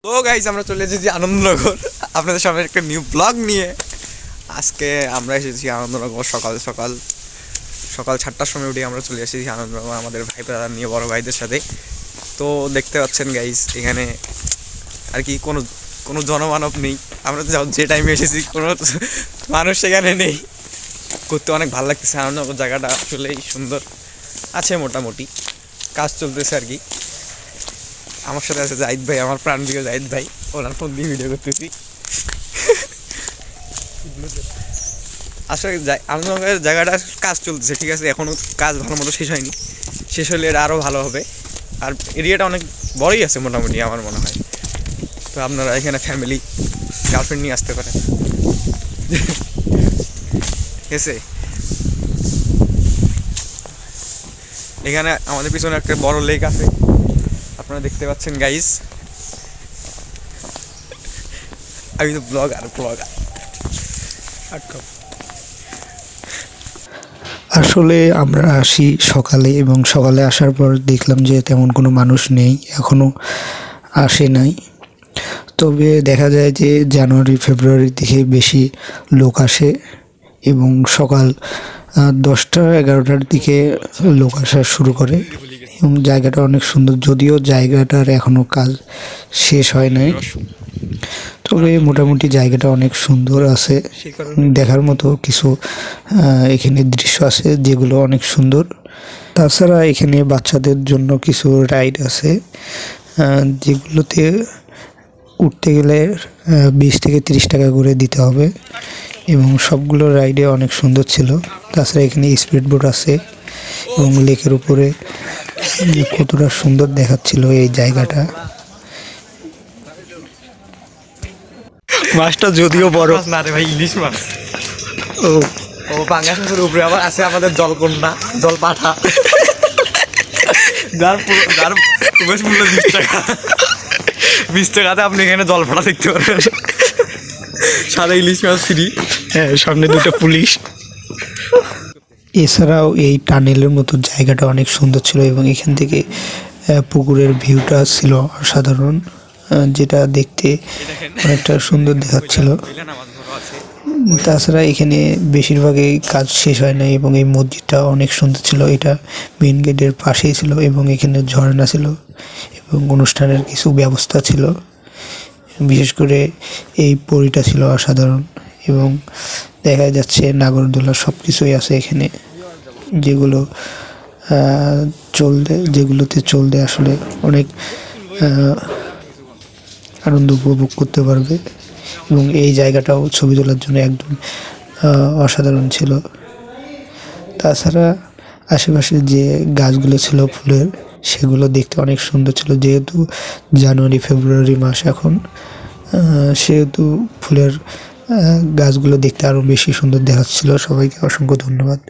তো গাইস আমরা চলে এসেছি আনন্দনগর আপনাদের সামনে একটা নিউ ব্লগ নিয়ে। আজকে আমরা এসেছি আনন্দনগর সকাল সকাল 7টার সময় উঠে আমরা চলে এসেছি আনন্দনগর আমাদের ভাই ব্রাদার নিয়ে, বড় ভাইদের সাথে। তো দেখতে পাচ্ছেন গাইস এখানে আর কি কোনো জনমানব নেই। আমরা তো যে টাইমে এসেছি কোনো মানুষ সেখানে নেই। করতে অনেক ভালো লাগতেছে, আনন্দনগর জায়গাটা আসলেই সুন্দর আছে, মোটামুটি কাজ চলতেছে আর কি। আমার সাথে আছে জাহিদ ভাই, আমার প্রাণপ্রিয় জাহিদ ভাই, ওনার ফোন দিয়ে ভিডিও করতেছি। আসলে আনন্দনগরের জায়গাটা কাজ চলতেছে, ঠিক আছে, এখনও কাজ ভালো মতো শেষ হয়নি। শেষ হলে এটা আরও ভালো হবে। আর এরিয়াটা অনেক বড়ই আছে মোটামুটি আমার মনে হয়। তো আপনারা এখানে ফ্যামিলি গার্লফ্রেন্ড নিয়ে আসতে পারেন, ঠিক আছে। এখানে আমাদের পিছনে একটা বড় লেক আছে, আপনারা দেখতে পাচ্ছেন গাইস। আমি তো ব্লগার। আসলে আমরা আসি সকালে এবং সকালে আসার পর দেখলাম যে তেমন কোনো মানুষ নেই, এখনও আসে নাই। তবে দেখা যায় যে জানুয়ারি ফেব্রুয়ারির দিকে বেশি লোক আসে এবং সকাল 10টা-11টার দিকে লোক আসা শুরু করে এবং জায়গাটা অনেক সুন্দর, যদিও জায়গাটার এখনও কাজ শেষ হয় নাই। তবে মোটামুটি জায়গাটা অনেক সুন্দর আছে, দেখার মতো কিছু এখানে দৃশ্য আছে যেগুলো অনেক সুন্দর। তাছাড়া এখানে বাচ্চাদের জন্য কিছু রাইড আছে যেগুলোতে উঠতে গেলে 20 থেকে 30 টাকা করে দিতে হবে এবং সবগুলো রাইডে অনেক সুন্দর ছিল। তাছাড়া এখানে স্পিড বোট আছে এবং লেকের উপরে কতটা সুন্দর দেখাচ্ছিল এই জায়গাটা। মাছটা যদিও বড় না রে ভাই, ইলিশ মাছ। ও ও পাঙ্গাসের উপরে আবার আছে আমাদের জলকন্যা, জল পাঠা, যার প্রবেশ মূল্য 20 টাকা। 20 টাকাতে আপনি এখানে জল পাঠা দেখতে পারবেন, সাদা ইলিশ মাছ ফ্রি। হ্যাঁ, সামনে দুটো পুলিশ। এছাড়াও এই টানেলের মতো জায়গাটা অনেক সুন্দর ছিল এবং এখান থেকে পুকুরের ভিউটা ছিল অসাধারণ, যেটা দেখতে অনেকটা সুন্দর দেখাচ্ছিল। তাছাড়া এখানে বেশিরভাগই কাজ শেষ হয় না এবং এই মসজিদটা অনেক সুন্দর ছিল। এটা মেন গেটের পাশেই ছিল এবং এখানে ঝর্ণা ছিল এবং অনুষ্ঠানের কিছু ব্যবস্থা ছিল। বিশেষ করে এই পরিটা ছিল অসাধারণ এবং দেখা যাচ্ছে নাগরদোলা সব কিছুই আছে এখানে, যেগুলোতে চলতে আসলে অনেক আনন্দ উপভোগ করতে পারবে এবং এই জায়গাটাও ছবি তোলার জন্য একদম অসাধারণ ছিল। তাছাড়া আশেপাশে যে গাছগুলো ছিল ফুলের, সেগুলো দেখতে অনেক সুন্দর ছিল। যেহেতু জানুয়ারি ফেব্রুয়ারি মাস এখন, সেহেতু ফুলের গাছগুলো দেখতে আরও বেশি সুন্দর দেখাচ্ছিল। সবাইকে অসংখ্য ধন্যবাদ।